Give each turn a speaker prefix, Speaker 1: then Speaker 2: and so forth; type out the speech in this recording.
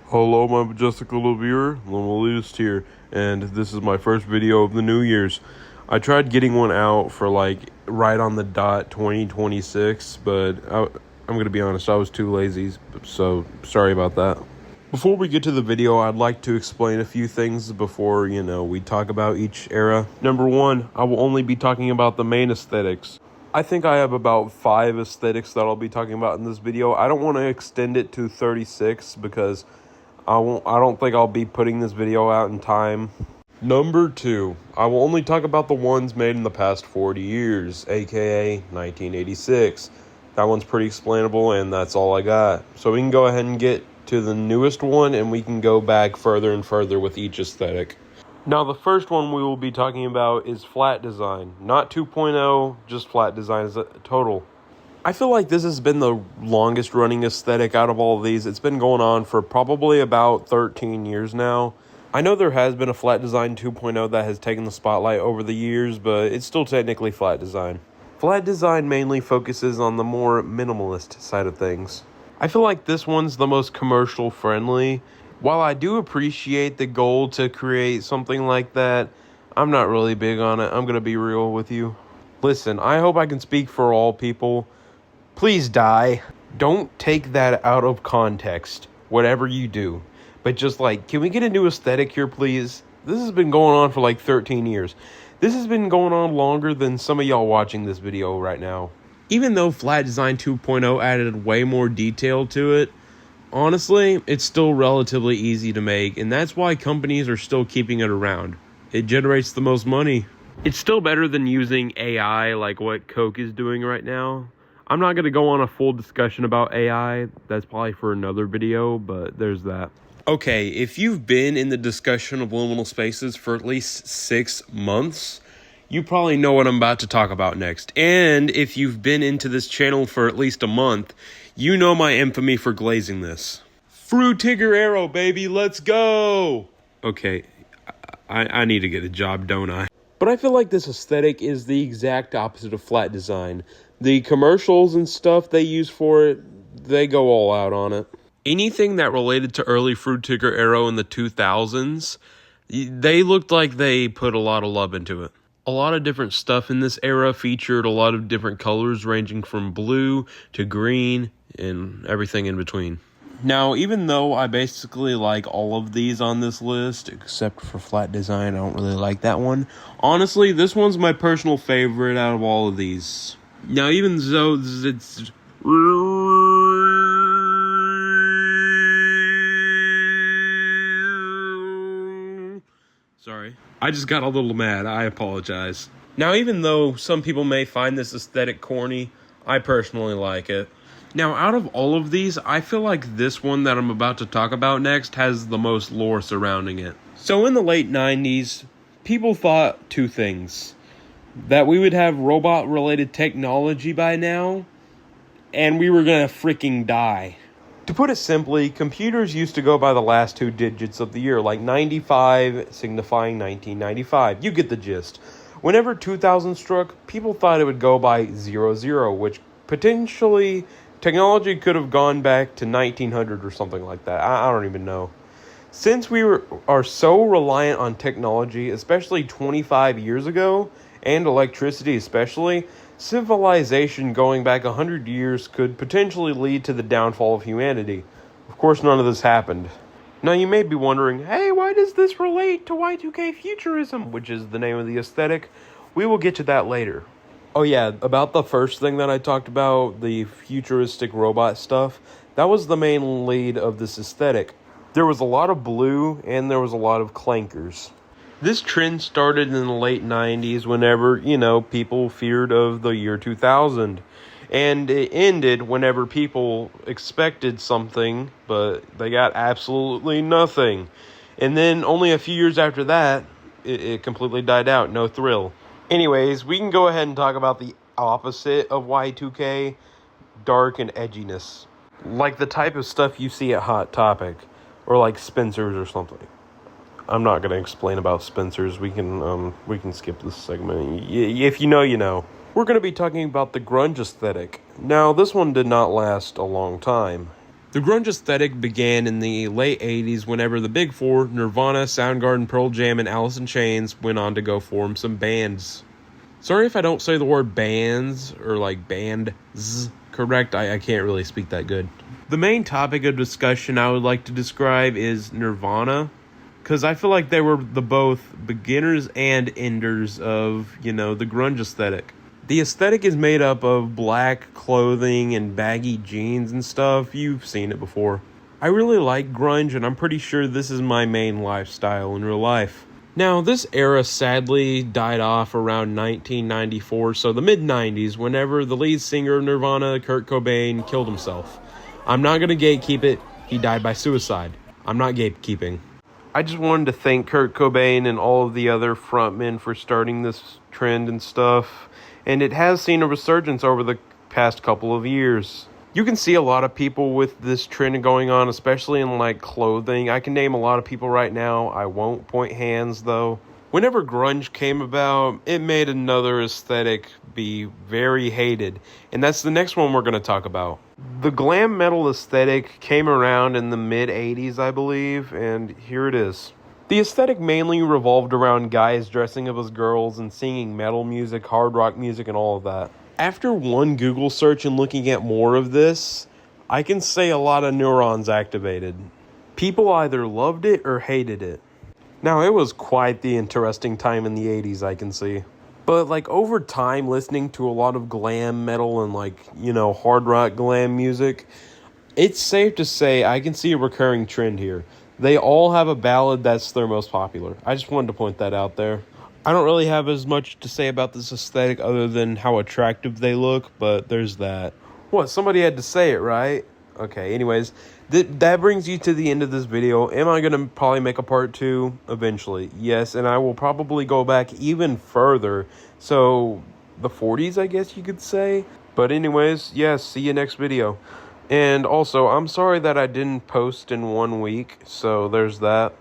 Speaker 1: Hello, my majestic little viewer, Lomalist here, and this is my first video of the New Year's. I tried getting one out for like right on the dot 2026, but I'm gonna be honest, I was too lazy, so sorry about that. Before we get to the video, I'd like to explain a few things before, we talk about each era. Number one, I will only be talking about the main aesthetics. I think I have about 5 aesthetics that I'll be talking about in this video. I don't want to extend it to 36 because I don't think I'll be putting this video out in time. Number 2, I will only talk about the ones made in the past 40 years, aka 1986. That one's pretty explainable, and that's all I got. So we can go ahead and get to the newest one, and we can go back further and further with each aesthetic. Now, the first one we will be talking about is flat design. Not 2.0, just flat design as a total. I feel like this has been the longest running aesthetic out of all of these. It's been going on for probably about 13 years now. I know there has been a flat design 2.0 that has taken the spotlight over the years, but it's still technically flat design. Flat design mainly focuses on the more minimalist side of things. I feel like this one's the most commercial friendly. While I do appreciate the goal to create something like that, I'm not really big on it. I'm going to be real with you. Listen, I hope I can speak for all people. Please die. Don't take that out of context, whatever you do. But just can we get a new aesthetic here, please? This has been going on for like 13 years. This has been going on longer than some of y'all watching this video right now. Even though Flat Design 2.0 added way more detail to it, honestly, it's still relatively easy to make, and that's why companies are still keeping it around. It generates the most money. It's still better than using AI like what Coke is doing right now. I'm not going to go on a full discussion about AI. That's probably for another video, but there's that. Okay, if you've been in the discussion of liminal spaces for at least 6 months, you probably know what I'm about to talk about next. And if you've been into this channel for at least a month, you know my infamy for glazing this. Fruitiger Arrow, baby, let's go! Okay, I need to get a job, don't I? But I feel like this aesthetic is the exact opposite of flat design. The commercials and stuff they use for it, they go all out on it. Anything that related to early Fruitiger Arrow in the 2000s, they looked like they put a lot of love into it. A lot of different stuff in this era featured a lot of different colors ranging from blue to green and everything in between. Now, even though I basically like all of these on this list, except for flat design, I don't really like that one. Honestly, this one's my personal favorite out of all of these. Now, even though it's... Sorry. I just got a little mad. I apologize. Now, even though some people may find this aesthetic corny, I personally like it. Now, out of all of these, I feel like this one that I'm about to talk about next has the most lore surrounding it. So in the late 90s, people thought 2 things. That we would have robot-related technology by now, and we were gonna freaking die. To put it simply, computers used to go by the last 2 digits of the year, like 95 signifying 1995. You get the gist. Whenever 2000 struck, people thought it would go by 00, which potentially technology could have gone back to 1900 or something like that. I don't even know. Since we are so reliant on technology, especially 25 years ago, and electricity especially, civilization going back 100 years could potentially lead to the downfall of humanity. Of course, none of this happened. Now, you may be wondering, hey, why does this relate to Y2K futurism, which is the name of the aesthetic? We will get to that later. Oh yeah, about the first thing that I talked about, the futuristic robot stuff, that was the main lead of this aesthetic. There was a lot of blue, and there was a lot of clankers. This trend started in the late 90s whenever, people feared of the year 2000. And it ended whenever people expected something, but they got absolutely nothing. And then only a few years after that, it completely died out. No thrill. Anyways, we can go ahead and talk about the opposite of Y2K, dark and edginess. Like the type of stuff you see at Hot Topic, or like Spencer's or something. I'm not going to explain about Spencer's. We can skip this segment. If you know, you know. We're going to be talking about the grunge aesthetic. Now, this one did not last a long time. The grunge aesthetic began in the late 80s whenever the Big Four, Nirvana, Soundgarden, Pearl Jam, and Alice in Chains went on to go form some bands. Sorry if I don't say the word bands or like bands correct, I can't really speak that good. The main topic of discussion I would like to describe is Nirvana, because I feel like they were the both beginners and enders of, the grunge aesthetic. The aesthetic is made up of black clothing and baggy jeans and stuff. You've seen it before. I really like grunge, and I'm pretty sure this is my main lifestyle in real life. Now, this era sadly died off around 1994, so the mid-90s, whenever the lead singer of Nirvana, Kurt Cobain, killed himself. I'm not going to gatekeep it. He died by suicide. I'm not gatekeeping. I just wanted to thank Kurt Cobain and all of the other frontmen for starting this trend and stuff. And it has seen a resurgence over the past couple of years. You can see a lot of people with this trend going on, especially in like clothing. I can name a lot of people right now. I won't point hands though. Whenever grunge came about, it made another aesthetic be very hated. And that's the next one we're going to talk about. The glam metal aesthetic came around in the mid-80s, I believe, and here it is. The aesthetic mainly revolved around guys dressing up as girls and singing metal music, hard rock music, and all of that. After one Google search and looking at more of this, I can say a lot of neurons activated. People either loved it or hated it. Now, it was quite the interesting time in the 80s, I can see. But, like, over time, listening to a lot of glam metal and, hard rock glam music, it's safe to say I can see a recurring trend here. They all have a ballad that's their most popular. I just wanted to point that out there. I don't really have as much to say about this aesthetic other than how attractive they look, but there's that. What, somebody had to say it, right? Okay, anyways, that brings you to the end of this video. Am I going to probably make a part 2 eventually? Yes, and I will probably go back even further. So, the 40s, I guess you could say. But anyways, yes, see you next video. And also, I'm sorry that I didn't post in 1 week, so there's that.